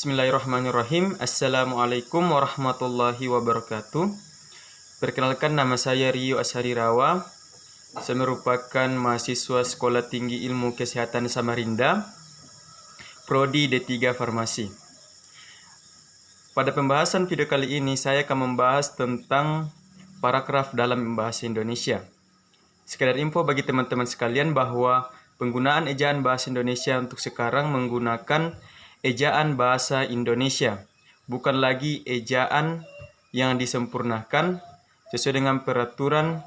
Bismillahirrahmanirrahim. Assalamualaikum warahmatullahi wabarakatuh. Perkenalkan, nama saya Rio Asharirawa. Saya merupakan mahasiswa Sekolah Tinggi Ilmu Kesehatan Samarinda, Prodi D3 Farmasi. Pada pembahasan video kali ini saya akan membahas tentang paragraf dalam bahasa Indonesia. Sekedar info bagi teman-teman sekalian bahwa penggunaan ejaan bahasa Indonesia untuk sekarang menggunakan ejaan bahasa Indonesia, bukan lagi ejaan yang disempurnakan sesuai dengan Peraturan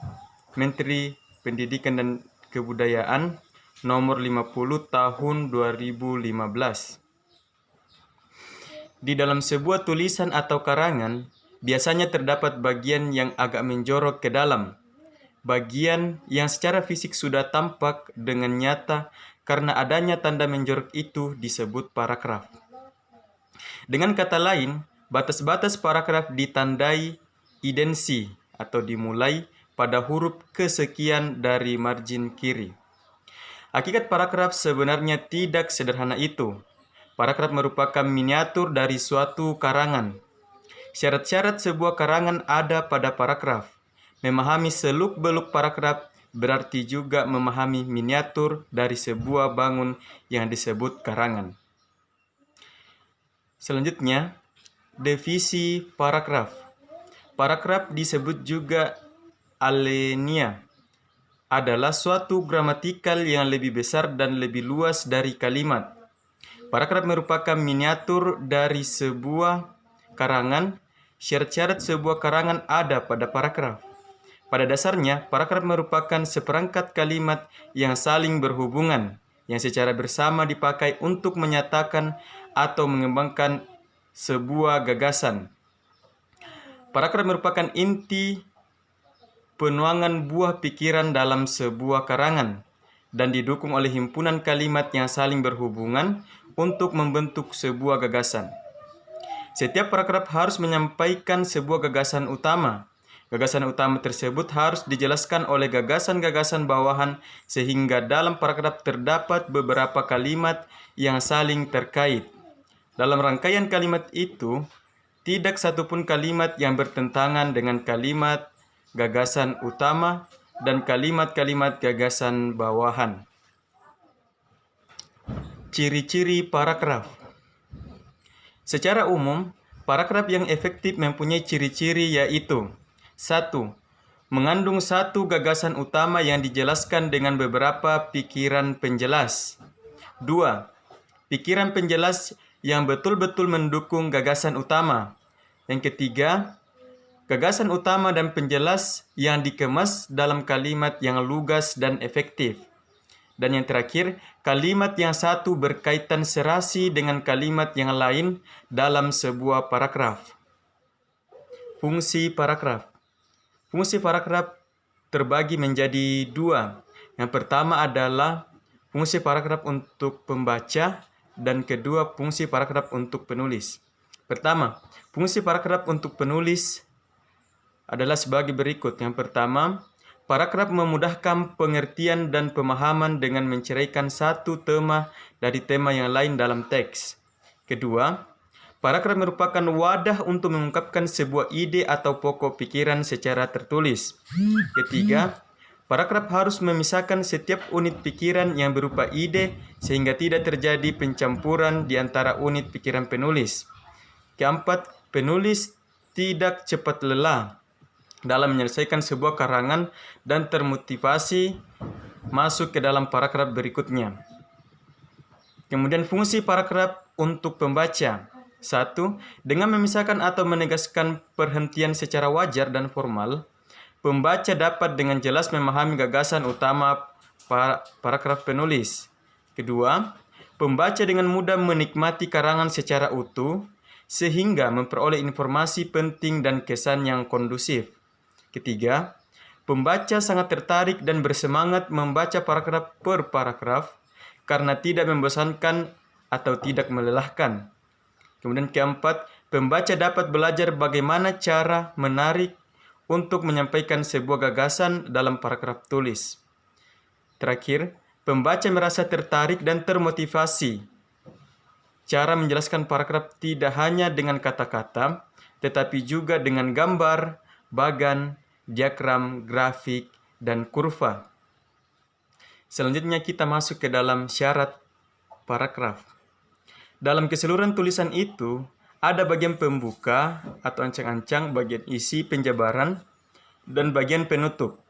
Menteri Pendidikan dan Kebudayaan Nomor 50 Tahun 2015. Di dalam sebuah tulisan atau karangan, biasanya terdapat bagian yang agak menjorok ke dalam, bagian yang secara fisik sudah tampak dengan nyata. Karena adanya tanda menjorok itu disebut paragraf. Dengan kata lain, batas-batas paragraf ditandai idensi atau dimulai pada huruf kesekian dari margin kiri. Hakikat paragraf sebenarnya tidak sederhana itu. Paragraf merupakan miniatur dari suatu karangan. Syarat-syarat sebuah karangan ada pada paragraf. Memahami seluk-beluk paragraf berarti juga memahami miniatur dari sebuah bangun yang disebut karangan. Selanjutnya, definisi paragraf. Paragraf disebut juga alinea, adalah suatu gramatikal yang lebih besar dan lebih luas dari kalimat. Paragraf merupakan miniatur dari sebuah karangan. Syarat-syarat sebuah karangan ada pada paragraf. Pada dasarnya, paragraf merupakan seperangkat kalimat yang saling berhubungan, yang secara bersama dipakai untuk menyatakan atau mengembangkan sebuah gagasan. Paragraf merupakan inti penuangan buah pikiran dalam sebuah karangan dan didukung oleh himpunan kalimat yang saling berhubungan untuk membentuk sebuah gagasan. Setiap paragraf harus menyampaikan sebuah gagasan utama. Gagasan utama tersebut harus dijelaskan oleh gagasan-gagasan bawahan sehingga dalam paragraf terdapat beberapa kalimat yang saling terkait. Dalam rangkaian kalimat itu, tidak satupun kalimat yang bertentangan dengan kalimat gagasan utama dan kalimat-kalimat gagasan bawahan. Ciri-ciri paragraf. Secara umum, paragraf yang efektif mempunyai ciri-ciri yaitu: 1. Mengandung satu gagasan utama yang dijelaskan dengan beberapa pikiran penjelas. 2. Pikiran penjelas yang betul-betul mendukung gagasan utama. Yang ketiga, gagasan utama dan penjelas yang dikemas dalam kalimat yang lugas dan efektif. Dan yang terakhir, kalimat yang satu berkaitan serasi dengan kalimat yang lain dalam sebuah paragraf. Fungsi paragraf. Fungsi paragraf terbagi menjadi dua. Yang pertama adalah fungsi paragraf untuk pembaca dan kedua fungsi paragraf untuk penulis. Pertama, fungsi paragraf untuk penulis adalah sebagai berikut. Yang pertama, paragraf memudahkan pengertian dan pemahaman dengan menceraikan satu tema dari tema yang lain dalam teks. Kedua, paragraf merupakan wadah untuk mengungkapkan sebuah ide atau pokok pikiran secara tertulis. Ketiga, paragraf harus memisahkan setiap unit pikiran yang berupa ide sehingga tidak terjadi pencampuran di antara unit pikiran penulis. Keempat, penulis tidak cepat lelah dalam menyelesaikan sebuah karangan dan termotivasi masuk ke dalam paragraf berikutnya. Kemudian fungsi paragraf untuk pembaca. 1. Dengan memisahkan atau menegaskan perhentian secara wajar dan formal, pembaca dapat dengan jelas memahami gagasan utama paragraf penulis. Kedua, pembaca dengan mudah menikmati karangan secara utuh, sehingga memperoleh informasi penting dan kesan yang kondusif. Ketiga, pembaca sangat tertarik dan bersemangat membaca paragraf per paragraf karena tidak membosankan atau tidak melelahkan. Kemudian keempat, pembaca dapat belajar bagaimana cara menarik untuk menyampaikan sebuah gagasan dalam paragraf tulis. Terakhir, pembaca merasa tertarik dan termotivasi cara menjelaskan paragraf tidak hanya dengan kata-kata, tetapi juga dengan gambar, bagan, diagram, grafik, dan kurva. Selanjutnya kita masuk ke dalam syarat paragraf. Dalam keseluruhan tulisan itu, ada bagian pembuka atau ancang-ancang, bagian isi penjabaran, dan bagian penutup.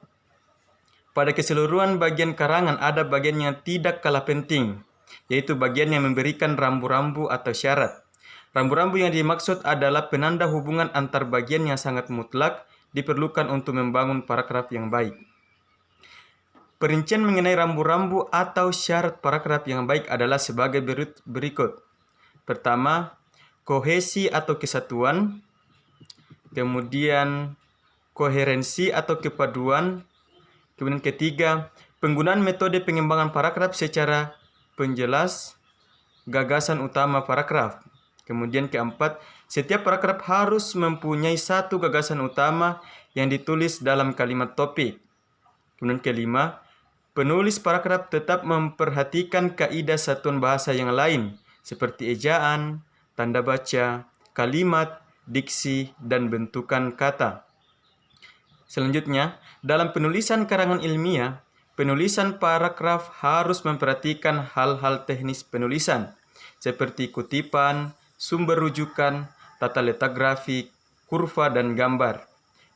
Pada keseluruhan bagian karangan ada bagian yang tidak kalah penting, yaitu bagian yang memberikan rambu-rambu atau syarat. Rambu-rambu yang dimaksud adalah penanda hubungan antar bagian yang sangat mutlak diperlukan untuk membangun paragraf yang baik. Perincian mengenai rambu-rambu atau syarat paragraf yang baik adalah sebagai berikut. Pertama, kohesi atau kesatuan, kemudian koherensi atau kepaduan, kemudian ketiga, penggunaan metode pengembangan paragraf secara penjelas gagasan utama paragraf. Kemudian keempat, setiap paragraf harus mempunyai satu gagasan utama yang ditulis dalam kalimat topik. Kemudian kelima, penulis paragraf tetap memperhatikan kaidah satuan bahasa yang lain, seperti ejaan, tanda baca, kalimat, diksi, dan bentukan kata. Selanjutnya, dalam penulisan karangan ilmiah, penulisan paragraf harus memperhatikan hal-hal teknis penulisan, seperti kutipan, sumber rujukan, tata letak grafik, kurva, dan gambar.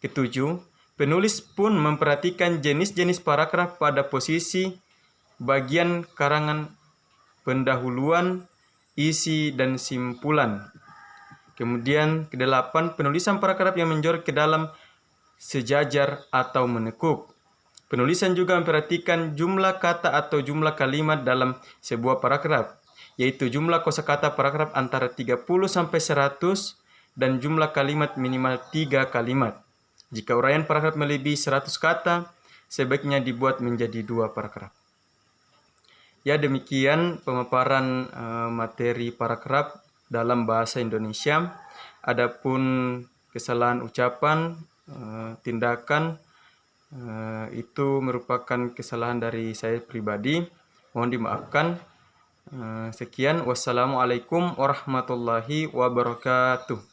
Ketujuh, penulis pun memperhatikan jenis-jenis paragraf pada posisi, bagian karangan, pendahuluan, isi, dan simpulan. Kemudian kedelapan, penulisan paragraf yang menjorok ke dalam sejajar atau menekuk. Penulisan juga memperhatikan jumlah kata atau jumlah kalimat dalam sebuah paragraf, yaitu jumlah kosakata paragraf antara 30 sampai 100 dan jumlah kalimat minimal 3 kalimat. Jika uraian paragraf melebihi 100 kata, sebaiknya dibuat menjadi 2 paragraf. Ya, demikian pemaparan materi paragraf dalam bahasa Indonesia. Adapun kesalahan ucapan, tindakan, itu merupakan kesalahan dari saya pribadi. Mohon dimaafkan. Sekian, wassalamualaikum warahmatullahi wabarakatuh.